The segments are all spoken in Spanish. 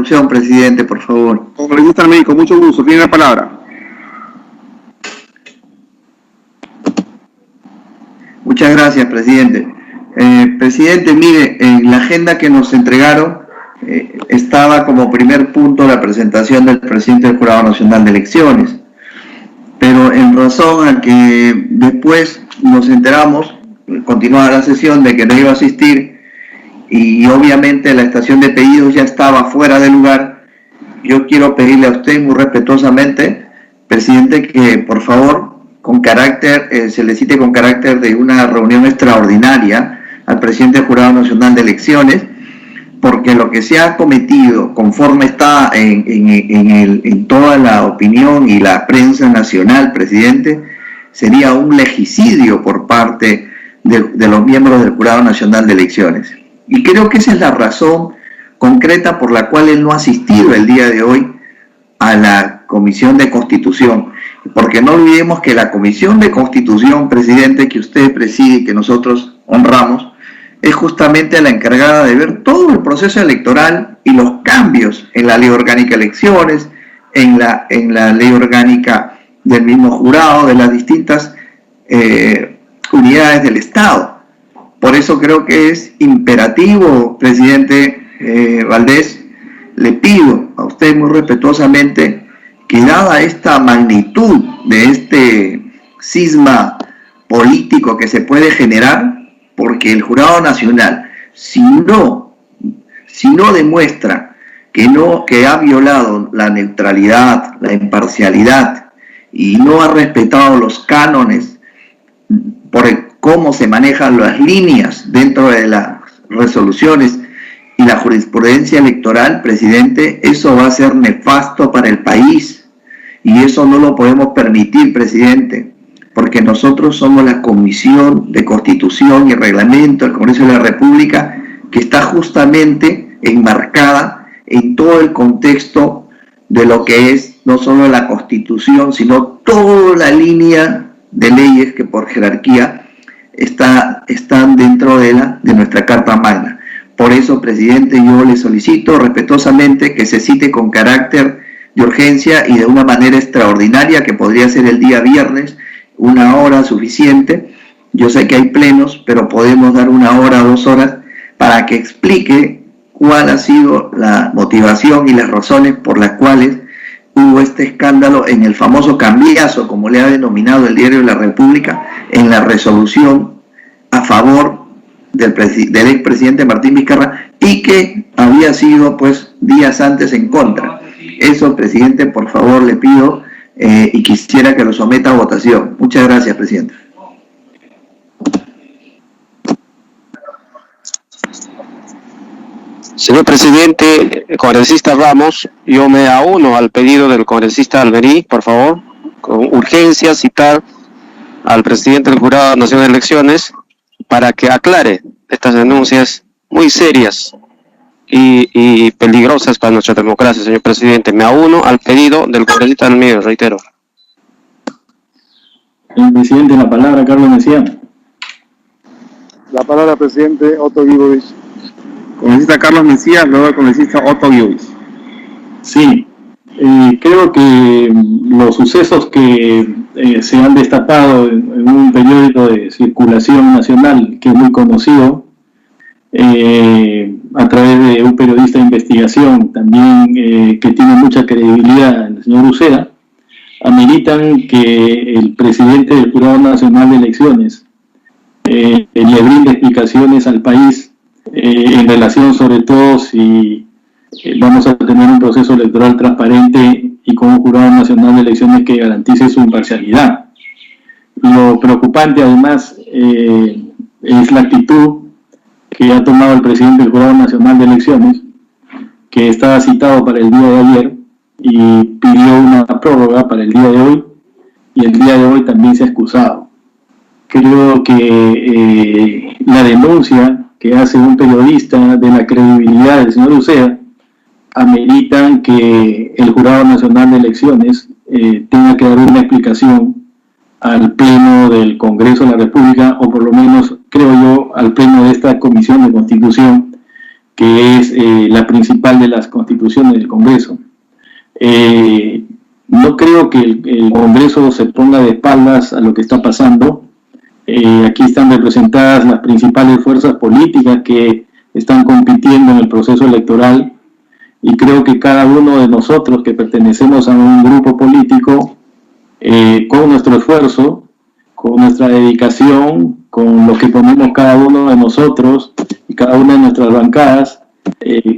introducción, presidente, por favor. Congresista Almerí, con mucho gusto, tiene la palabra. Muchas gracias, presidente. Presidente, mire, en la agenda que nos entregaron estaba como primer punto la presentación del presidente del Jurado Nacional de Elecciones, pero en razón a que después nos enteramos, continuaba la sesión, de que no iba a asistir y obviamente la estación de pedidos ya estaba fuera de lugar, yo quiero pedirle a usted muy respetuosamente, presidente, que por favor con carácter, se le cite con carácter de una reunión extraordinaria al presidente del Jurado Nacional de Elecciones, porque lo que se ha cometido, conforme está en toda la opinión y la prensa nacional, presidente, sería un legicidio por parte de los miembros del Jurado Nacional de Elecciones. Y creo que esa es la razón concreta por la cual él no ha asistido el día de hoy a la Comisión de Constitución. Porque no olvidemos que la Comisión de Constitución, presidente, que usted preside y que nosotros honramos, es justamente la encargada de ver todo el proceso electoral y los cambios en la Ley Orgánica de Elecciones, en la Ley Orgánica del mismo jurado, de las distintas unidades del Estado. Por eso creo que es imperativo, presidente Valdés, le pido a usted muy respetuosamente que, dada esta magnitud de este cisma político que se puede generar, porque el Jurado Nacional, si no demuestra que ha violado la neutralidad, la imparcialidad y no ha respetado los cánones por cómo se manejan las líneas dentro de las resoluciones y la jurisprudencia electoral, presidente, eso va a ser nefasto para el país y eso no lo podemos permitir, presidente, porque nosotros somos la Comisión de Constitución y Reglamento del Congreso de la República, que está justamente enmarcada en todo el contexto de lo que es no solo la Constitución, sino toda la línea de leyes que por jerarquía están dentro de nuestra Carta Magna. Por eso, presidente, yo le solicito respetuosamente que se cite con carácter de urgencia y de una manera extraordinaria, que podría ser el día viernes, 1 hora suficiente. Yo sé que hay plenos, pero podemos dar 1 hora, 2 horas, para que explique cuál ha sido la motivación y las razones por las cuales hubo este escándalo en el famoso cambiazo, como le ha denominado el Diario de la República, en la resolución a favor del expresidente Martín Vizcarra, y que había sido pues días antes en contra. Eso, presidente, por favor le pido, y quisiera que lo someta a votación. Muchas gracias, presidente. Señor presidente, congresista Ramos, yo me uno al pedido del congresista Almerí, por favor, con urgencia citar al presidente del Jurado Nacional de Elecciones para que aclare estas denuncias muy serias y peligrosas para nuestra democracia, señor presidente. Me uno al pedido del congresista Almerí, reitero. Señor presidente, la palabra, Carlos Mejía. La palabra, presidente Otto Guibovich. Congresista Carlos Mesías, luego el congresista Otto Guibovich. Sí, creo que los sucesos que se han destapado en un periódico de circulación nacional que es muy conocido, a través de un periodista de investigación también que tiene mucha credibilidad, el señor Uceda, ameritan que el presidente del Jurado Nacional de Elecciones le brinde explicaciones al país en relación, sobre todo, si vamos a tener un proceso electoral transparente y con un Jurado Nacional de Elecciones que garantice su imparcialidad. Lo preocupante, además, es la actitud que ha tomado el presidente del Jurado Nacional de Elecciones, que estaba citado para el día de ayer y pidió una prórroga para el día de hoy, y el día de hoy también se ha excusado. Creo que la denuncia que hace un periodista de la credibilidad del señor Uceda ameritan que el Jurado Nacional de Elecciones tenga que dar una explicación al Pleno del Congreso de la República, o por lo menos, creo yo, al Pleno de esta Comisión de Constitución, que es la principal de las constituciones del Congreso. No creo que el Congreso se ponga de espaldas a lo que está pasando. Aquí están representadas las principales fuerzas políticas que están compitiendo en el proceso electoral, y creo que cada uno de nosotros que pertenecemos a un grupo político, con nuestro esfuerzo, con nuestra dedicación, con lo que ponemos cada uno de nosotros y cada una de nuestras bancadas,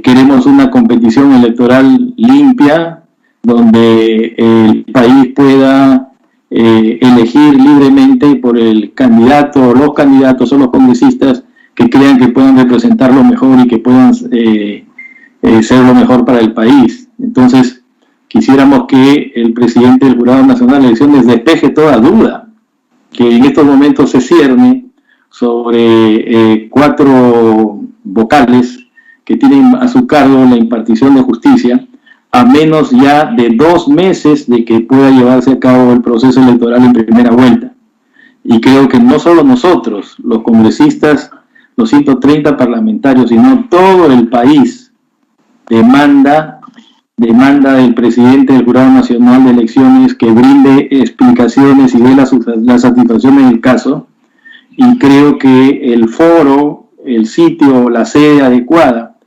queremos una competición electoral limpia, donde el país pueda elegir libremente por el candidato, los candidatos o los congresistas que crean que puedan representarlo mejor y que puedan ser lo mejor para el país. Entonces, quisiéramos que el presidente del Jurado Nacional de Elecciones despeje toda duda, que en estos momentos se cierne sobre 4 vocales que tienen a su cargo la impartición de justicia, a menos ya de 2 meses de que pueda llevarse a cabo el proceso electoral en primera vuelta. Y creo que no solo nosotros, los congresistas, los 130 parlamentarios, sino todo el país demanda del presidente del Jurado Nacional de Elecciones que brinde explicaciones y dé la satisfacción en el caso, y creo que el foro, el sitio, la sede adecuada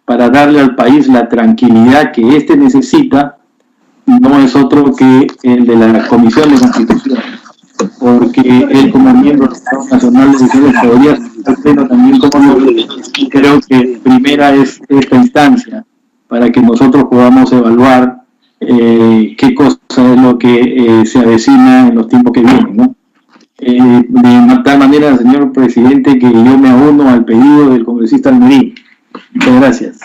para darle al país la tranquilidad que éste necesita no es otro que el de la Comisión de Constitución, porque él, como miembro del Jurado Nacional de Elecciones, podría ser pleno también como miembro. Creo que primera es esta instancia para que nosotros podamos evaluar qué cosa es lo que se avecina en los tiempos que vienen, ¿no? De tal manera, señor presidente, que yo me uno al pedido del congresista Almerí. Muchas gracias.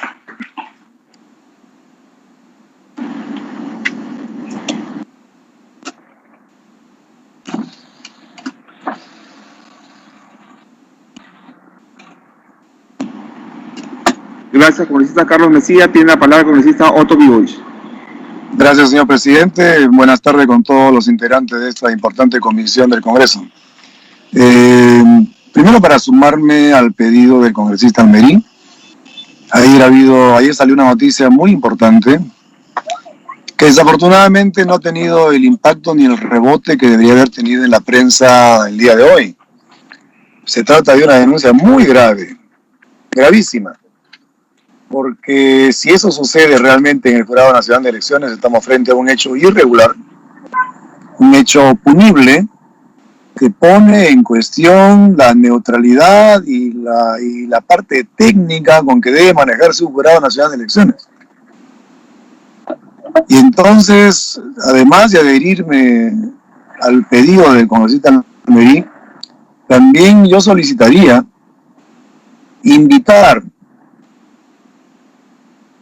Gracias, congresista Carlos Mesías. Tiene la palabra el congresista Otto Guibovich. Gracias, señor presidente. Buenas tardes con todos los integrantes de esta importante comisión del Congreso. Primero, para sumarme al pedido del congresista Almerí, ayer salió una noticia muy importante que desafortunadamente no ha tenido el impacto ni el rebote que debería haber tenido en la prensa el día de hoy. Se trata de una denuncia muy grave, gravísima, porque si eso sucede realmente en el Jurado Nacional de Elecciones, estamos frente a un hecho irregular, un hecho punible, que pone en cuestión la neutralidad y la parte técnica con que debe manejarse un Jurado Nacional de Elecciones. Y entonces, además de adherirme al pedido del congresista Almerí, también yo solicitaría invitar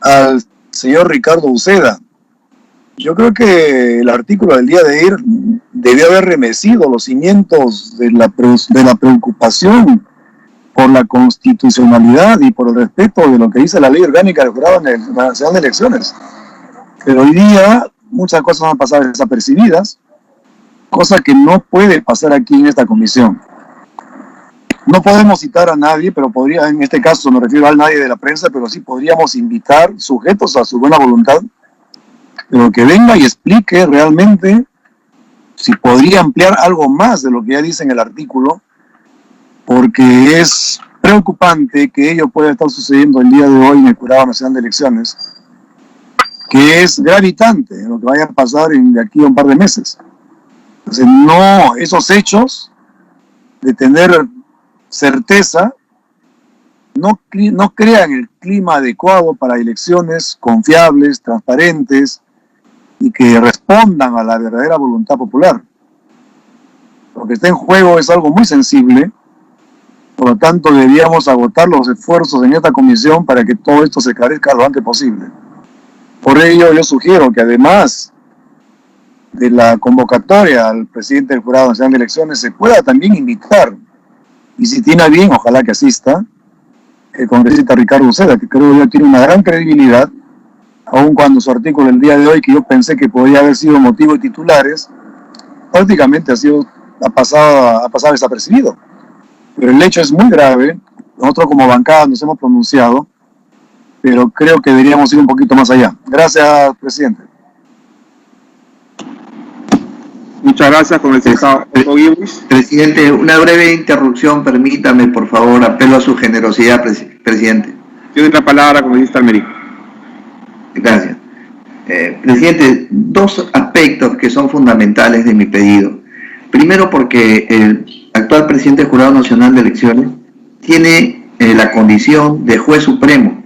al señor Ricardo Uceda. Yo creo que el artículo del día de ayer debió haber remecido los cimientos de la preocupación por la constitucionalidad y por el respeto de lo que dice la ley orgánica del Jurado Nacional de Elecciones. Pero hoy día muchas cosas van a pasar desapercibidas, cosa que no puede pasar aquí en esta comisión. No podemos citar a nadie, pero podría, en este caso no me refiero a nadie de la prensa, pero sí podríamos invitar sujetos a su buena voluntad, pero que venga y explique realmente si podría ampliar algo más de lo que ya dice en el artículo, porque es preocupante que ello pueda estar sucediendo el día de hoy en el Jurado Nacional de Elecciones, que es gravitante en lo que vaya a pasar de aquí a un par de meses. Entonces, no, esos hechos de tener certeza no crean el clima adecuado para elecciones confiables, transparentes y que respondan a la verdadera voluntad popular. Lo que está en juego es algo muy sensible, por lo tanto deberíamos agotar los esfuerzos en esta comisión para que todo esto se esclarezca lo antes posible. Por ello yo sugiero que además de la convocatoria al presidente del Jurado Nacional de Elecciones se pueda también invitar, y si tiene a bien, ojalá que asista, el congresista Ricardo Uceda, que creo que tiene una gran credibilidad, aun cuando su artículo el día de hoy, que yo pensé que podría haber sido motivo de titulares, prácticamente ha pasado desapercibido. Pero el hecho es muy grave. Nosotros como bancada nos hemos pronunciado pero creo que deberíamos ir un poquito más allá. Gracias, presidente. Muchas gracias, congresista Otto Gibbons. Presidente, una breve interrupción, permítame, por favor, apelo a su generosidad, presidente. Tiene la palabra, congresista Almerí. Gracias. Presidente, dos aspectos que son fundamentales de mi pedido. Primero, porque el actual presidente del Jurado Nacional de Elecciones tiene la condición de juez supremo,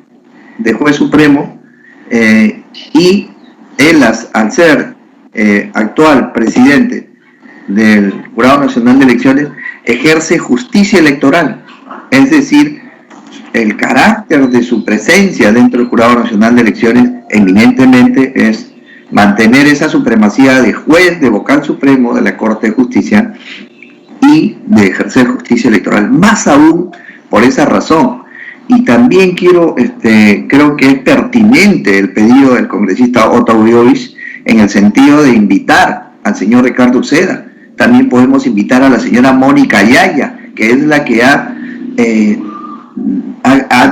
y él, al ser actual presidente del Jurado Nacional de Elecciones, ejerce justicia electoral, es decir, el carácter de su presencia dentro del Jurado Nacional de Elecciones eminentemente es mantener esa supremacía de juez, de vocal supremo de la Corte de Justicia y de ejercer justicia electoral, más aún por esa razón. Y también creo que es pertinente el pedido del congresista Otto Gibbons en el sentido de invitar al señor Ricardo Uceda. También podemos invitar a la señora Mónica Yaya, que es la que ha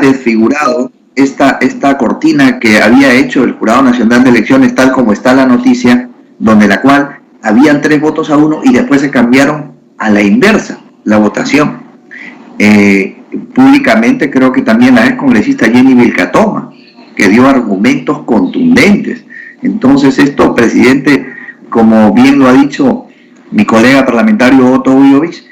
desfigurado esta cortina que había hecho el Jurado Nacional de Elecciones, tal como está la noticia, donde la cual habían 3 votos a 1 y después se cambiaron a la inversa la votación. Públicamente creo que también la ex congresista Jenny Vilcatoma, que dio argumentos contundentes. Entonces esto, presidente, como bien lo ha dicho mi colega parlamentario Otto Gibbons,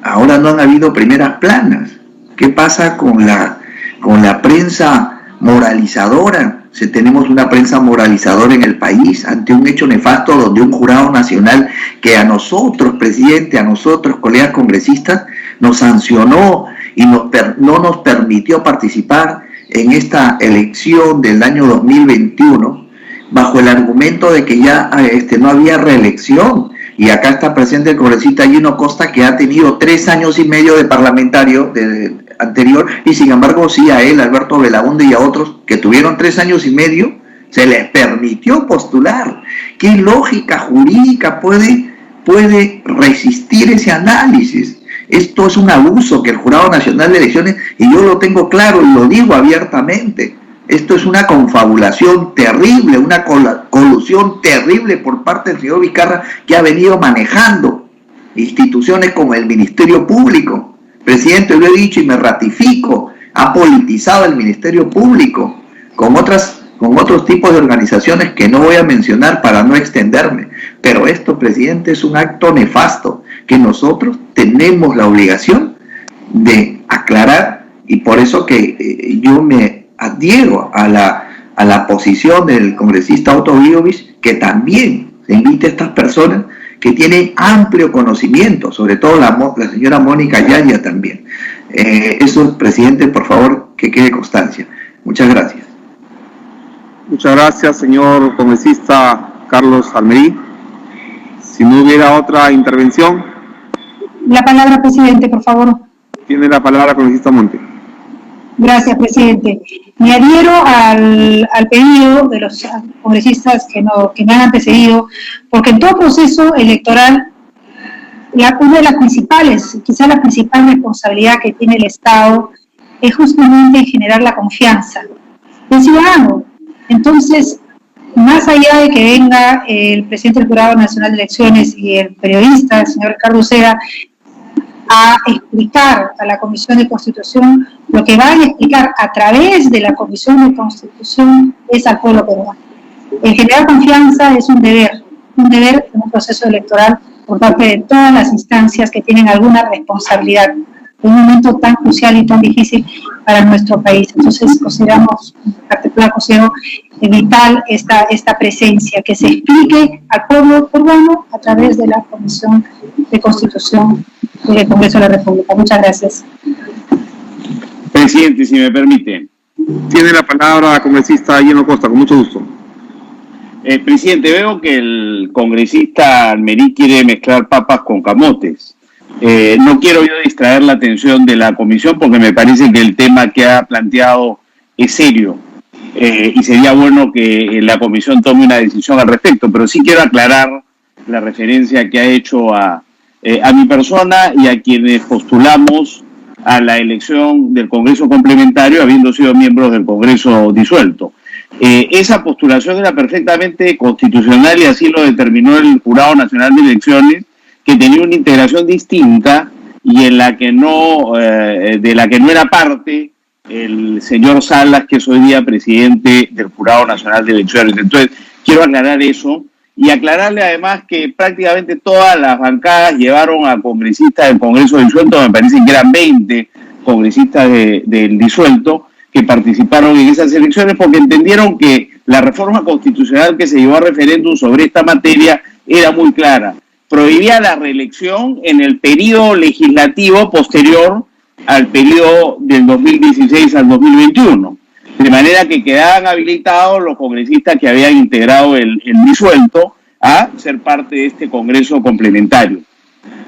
ahora no han habido primeras planas. ¿Qué pasa con la prensa moralizadora? Si tenemos una prensa moralizadora en el país ante un hecho nefasto donde un jurado nacional que a nosotros, presidente, a nosotros, colegas congresistas, nos sancionó y no nos permitió participar en esta elección del año 2021 bajo el argumento de que ya no había reelección. Y acá está presente el congresista Gino Costa, que ha tenido 3 años y medio de parlamentario anterior, y sin embargo sí a él, Alberto Belaunde, y a otros que tuvieron 3 años y medio, se les permitió postular. ¿Qué lógica jurídica puede resistir ese análisis? Esto es un abuso que el Jurado Nacional de Elecciones, y yo lo tengo claro y lo digo abiertamente, esto es una confabulación terrible, una colusión terrible por parte del señor Vizcarra, que ha venido manejando instituciones como el Ministerio Público. Presidente, lo he dicho y me ratifico, ha politizado el Ministerio Público con otros tipos de organizaciones que no voy a mencionar para no extenderme. Pero esto, presidente, es un acto nefasto que nosotros tenemos la obligación de aclarar, y por eso que yo me adhiero a la posición del congresista Otto Gibbons, que también se invite a estas personas que tienen amplio conocimiento, sobre todo la señora Mónica Yaya también. Eso, presidente, por favor, que quede constancia. Muchas gracias. Muchas gracias, señor congresista Carlos Almerí. Si no hubiera otra intervención. La palabra, presidente, por favor. Tiene la palabra, congresista Monte. Gracias, presidente. Me adhiero al pedido de los congresistas que me han antecedido, porque en todo proceso electoral, una de las principales, quizás la principal responsabilidad que tiene el Estado es justamente generar la confianza del ciudadano. Entonces, más allá de que venga el presidente del Jurado Nacional de Elecciones y el periodista, el señor Ricardo Uceda, a explicar a la Comisión de Constitución, lo que van a explicar a través de la Comisión de Constitución es al pueblo peruano. El generar confianza es un deber en un proceso electoral por parte de todas las instancias que tienen alguna responsabilidad en un momento tan crucial y tan difícil para nuestro país. Entonces consideramos, en particular considero vital esta presencia, que se explique al pueblo peruano a través de la Comisión de Constitución del Congreso de la República. Muchas gracias. Presidente, si me permite. Tiene la palabra la congresista Gino Costa, con mucho gusto. Presidente, veo que el congresista Almerí quiere mezclar papas con camotes. No quiero yo distraer la atención de la comisión, porque me parece que el tema que ha planteado es serio, y sería bueno que la comisión tome una decisión al respecto, pero sí quiero aclarar la referencia que ha hecho a mi persona y a quienes postulamos a la elección del Congreso complementario, habiendo sido miembros del Congreso disuelto. Esa postulación era perfectamente constitucional y así lo determinó el Jurado Nacional de Elecciones, que tenía una integración distinta y en la que de la que no era parte el señor Salas, que es hoy día presidente del Jurado Nacional de Elecciones. Entonces, quiero aclarar eso y aclararle además que prácticamente todas las bancadas llevaron a congresistas del Congreso disuelto, me parece que eran 20 congresistas del disuelto que participaron en esas elecciones porque entendieron que la reforma constitucional que se llevó a referéndum sobre esta materia era muy clara. Prohibía la reelección en el periodo legislativo posterior al periodo del 2016 al 2021. De manera que quedaban habilitados los congresistas que habían integrado el disuelto a ser parte de este Congreso complementario.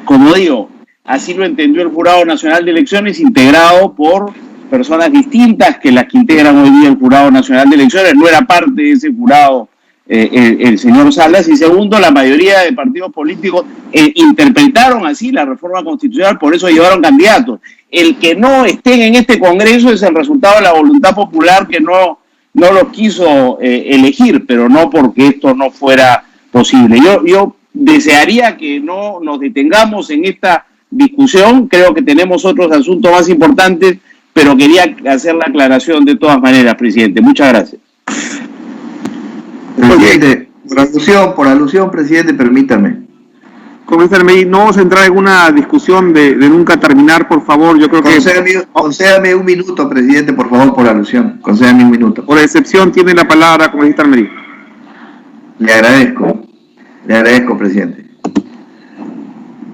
Como digo, así lo entendió el Jurado Nacional de Elecciones, integrado por personas distintas que las que integran hoy día el Jurado Nacional de Elecciones. No era parte de ese jurado el señor Salas. Y segundo, la mayoría de partidos políticos interpretaron así la reforma constitucional, por eso llevaron candidatos. El que no estén en este Congreso es el resultado de la voluntad popular que no los quiso elegir, pero no porque esto no fuera posible. Yo desearía que no nos detengamos en esta discusión. Creo que tenemos otros asuntos más importantes, pero quería hacer la aclaración de todas maneras, presidente. Muchas gracias. Presidente, por alusión, presidente, permítame. Congresista Almerí, no vamos a entrar en una discusión de nunca terminar, por favor. Yo creo concédame un minuto, presidente, por favor, por alusión. Concédame un minuto. Por excepción, tiene la palabra, congresista Almerí. Le agradezco, presidente.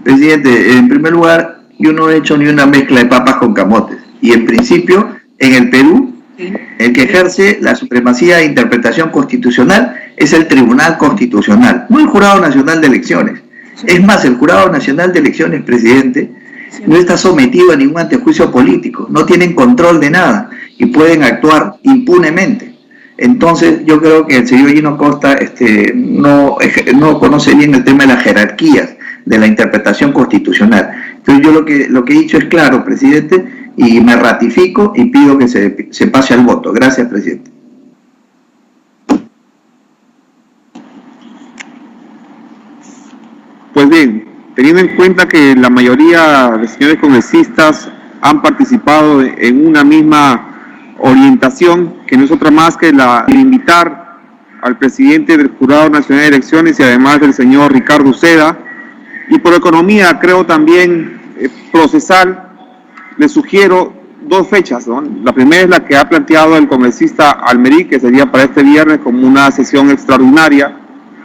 Presidente, en primer lugar, yo no he hecho ni una mezcla de papas con camotes. Y en principio, en el Perú, el que ejerce la supremacía de interpretación constitucional es el Tribunal Constitucional, no el Jurado Nacional de Elecciones. Es más, el Jurado Nacional de Elecciones, presidente, no está sometido a ningún antejuicio político, no tienen control de nada y pueden actuar impunemente. Entonces, yo creo que el señor Gino Costa no conoce bien el tema de las jerarquías de la interpretación constitucional. Entonces, yo lo que he dicho es claro, presidente, y me ratifico y pido que se pase al voto. Gracias, presidente. Pues bien, teniendo en cuenta que la mayoría de señores congresistas han participado en una misma orientación, que no es otra más que la de invitar al presidente del Jurado Nacional de Elecciones y además del señor Ricardo Uceda, y por economía creo también procesal, le sugiero dos fechas, ¿no? La primera es la que ha planteado el congresista Almerí, que sería para este viernes como una sesión extraordinaria,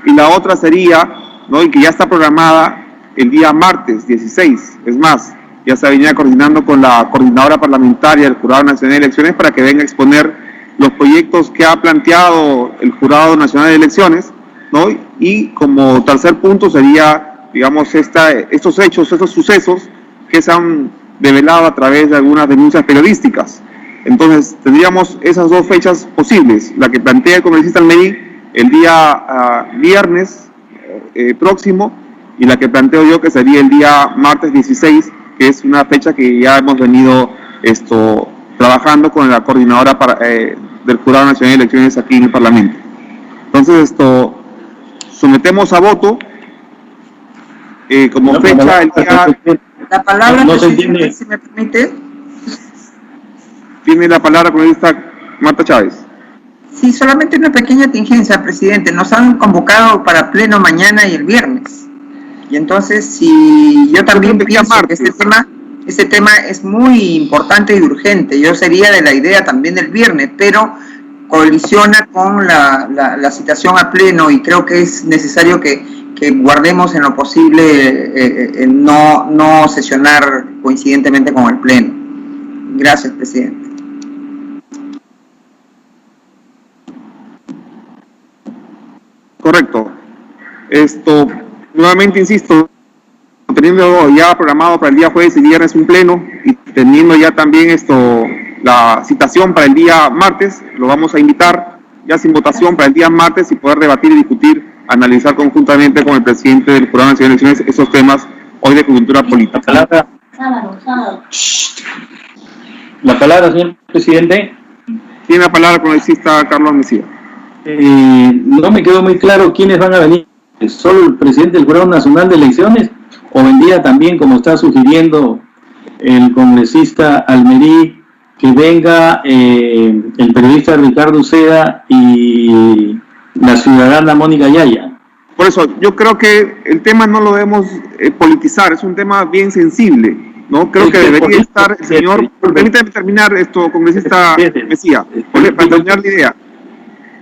y la otra sería, ¿no?, y que ya está programada el día martes 16, es más, ya se venía coordinando con la coordinadora parlamentaria del Jurado Nacional de Elecciones para que venga a exponer los proyectos que ha planteado el Jurado Nacional de Elecciones, ¿no? Y como tercer punto sería, digamos, estos hechos, estos sucesos que se han develado a través de algunas denuncias periodísticas. Entonces, tendríamos esas dos fechas posibles, la que plantea el congresista Almerí el día viernes próximo, y la que planteo yo, que sería el día martes 16, que es una fecha que ya hemos venido trabajando con la coordinadora del Jurado Nacional de Elecciones aquí en el Parlamento. Entonces, sometemos a voto como fecha el día... La palabra, no se presidente, entiende. si me permite. Tiene la palabra con esta Marta Chávez. Sí, solamente una pequeña tingencia, presidente. Nos han convocado para pleno mañana y el viernes. Y entonces, si yo también pienso que este tema es muy importante y urgente. Yo sería de la idea también del viernes, pero colisiona con la citación a pleno, y creo que es necesario que guardemos en lo posible no sesionar coincidentemente con el pleno. Gracias, presidente. Correcto. Nuevamente insisto, teniendo ya programado para el día jueves y viernes un pleno, y teniendo ya también la citación para el día martes, lo vamos a invitar ya sin votación para el día martes y poder debatir y discutir, analizar conjuntamente con el presidente del Jurado Nacional de Elecciones esos temas hoy de coyuntura política. Sábado. la palabra, señor presidente. Tiene la palabra el congresista Carlos Mesía. No me quedó muy claro quiénes van a venir. ¿Solo el presidente del Jurado Nacional de Elecciones o vendría también, como está sugiriendo el congresista Almerí, que venga el periodista Ricardo Uceda y la ciudadana Mónica Yaya? Por eso, yo creo que el tema no lo debemos politizar, es un tema bien sensible, ¿no? Creo que debería estar el señor... Permítame terminar esto, congresista Mesía, para terminar la idea.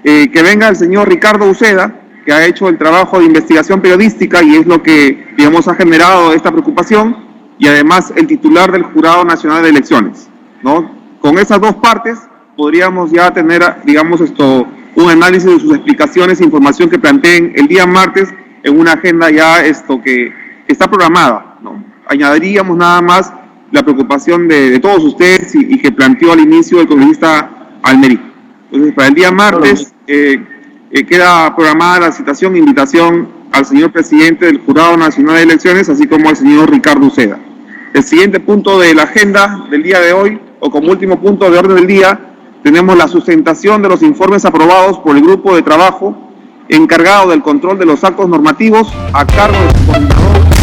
Que venga el señor Ricardo Uceda, que ha hecho el trabajo de investigación periodística y es lo que, digamos, ha generado esta preocupación, y además el titular del Jurado Nacional de Elecciones, ¿no? Con esas dos partes podríamos ya tener, digamos, un análisis de sus explicaciones e información que planteen el día martes en una agenda ya que está programada, ¿no? Añadiríamos nada más la preocupación de todos ustedes y que planteó al inicio el congresista Almerí. Entonces, para el día martes queda programada la citación e invitación al señor presidente del Jurado Nacional de Elecciones, así como al señor Ricardo Uceda. El siguiente punto de la agenda del día de hoy, o como último punto de orden del día, tenemos la sustentación de los informes aprobados por el grupo de trabajo encargado del control de los actos normativos a cargo del coordinador